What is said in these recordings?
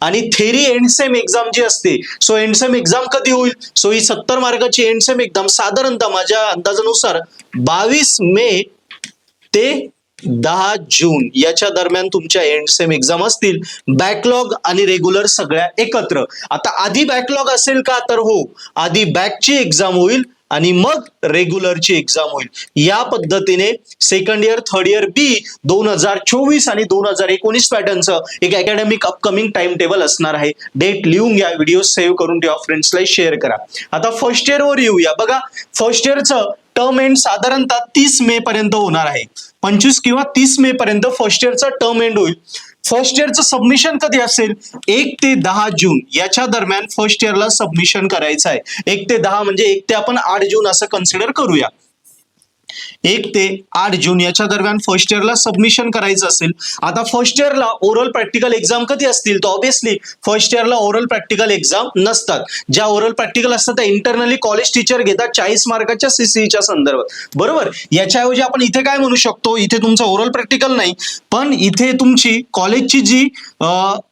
आणि theory end same exam जी असते, so and same exam कधी होईल? सो ही 70 मार्काची एंड सेम एक्झाम साधारणतः माझ्या अंदाजानुसार 22 मे ते 10 जून याच्या दरम्यान तुमच्या एंड सेम एक्झाम असतील, बॅकलॉग आणि रेग्युलर सगळ्या एकत्र. आता आधी बॅकलॉग असेल का? तर हो, आधी बॅकची एक्झाम होईल आणि मग रेग्युलरची एक्झाम होईल. या पद्धतीने सेकंड इयर थर्ड इयर बी 2024 आणि 2019 पॅटर्नचं एक अकॅडमिक अपकमिंग टाइम टेबल असणार आहे. डेट लिहून घ्या, व्हिडिओ सेव्ह करून ठेवा, फ्रेंड्सला शेअर करा. आता फर्स्ट इयर वर येऊया. बघा, फर्स्ट इयरचं टर्म एंड साधारणतः 30 मे पर्यंत होणार आहे. 25 किंवा 30 मे पर्यंत फर्स्ट इयरचा टर्म एंड होईल. फर्स्ट इयरचं सबमिशन कधी असेल? 1 ते 10 जून याच्या दरम्यान फर्स्ट इयरला सबमिशन करायचं आहे. 1 ते 10 म्हणजे 1 ते आपण 8 जून असं कन्सिडर करूया. 1 ते 8 जून याच्या दरम्यान फर्स्ट इयरला सबमिशन करायचं असेल. आता फर्स्ट इयरला ओरल प्रॅक्टिकल एक्झाम कधी असतील? तर ऑब्व्हियसली फर्स्ट इयरला ओरल प्रॅक्टिकल एक्झाम नसतात. ज्या ओरल प्रॅक्टिकल असतात त्या इंटरनली कॉलेज टीचर घेतात 40 मार्काच्या सीसीईच्या संदर्भात, बरोबर. याच्याऐवजी आपण इथे काय म्हणू शकतो? इथे तुमचं ओरल प्रॅक्टिकल नाही, पण इथे तुमची कॉलेजची जी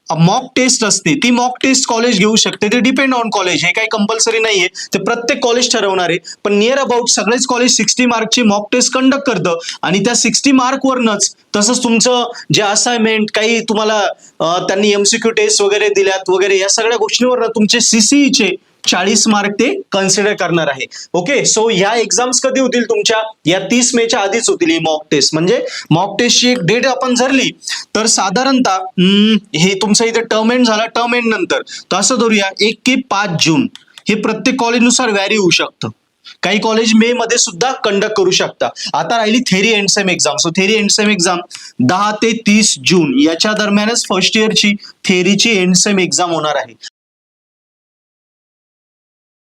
मॉक टेस्ट असते ती मॉक टेस्ट कॉलेज घेऊ शकते. ते डिपेंड ऑन कॉलेज, हे काही कंपल्सरी नाहीये, ते प्रत्येक कॉलेज ठरवणार आहे. पण नियर अबाउट सगळेच कॉलेज 60 मार्कची मॉक टेस्ट कंडक्ट करतं आणि त्या 60 मार्कवरनच तसंच तुमचं जे असाइनमेंट काही तुम्हाला त्यांनी एमसीक्यू टेस्ट वगैरे दिल्यात वगैरे या सगळ्या गोष्टींवर तुमचे सीसीईचे 40 मार्क ते कन्सिडर करणार आहे. ओके, सो ह्या एक्झाम्स कधी होतील तुमच्या? या 30 मेच्या आधीच होतील ही मॉक टेस्ट. म्हणजे मॉक टेस्टची एक डेट आपण धरली तर साधारणतः हे तुमचं इथे टर्म एंड झाला, टर्म एंड नंतर तर असं धरूया 1 ते 5 जून. हे प्रत्येक कॉलेजनुसार व्हॅरी होऊ शकतं. काही कॉलेज मे मध्ये सुद्धा कंडक्ट करू शकता. आता राहिली theory end same exam. So theory end same exam 10 ते 30 जून याच्या दरम्यानच फर्स्ट इयरची थेरीची एंड सेम एक्झाम होणार आहे.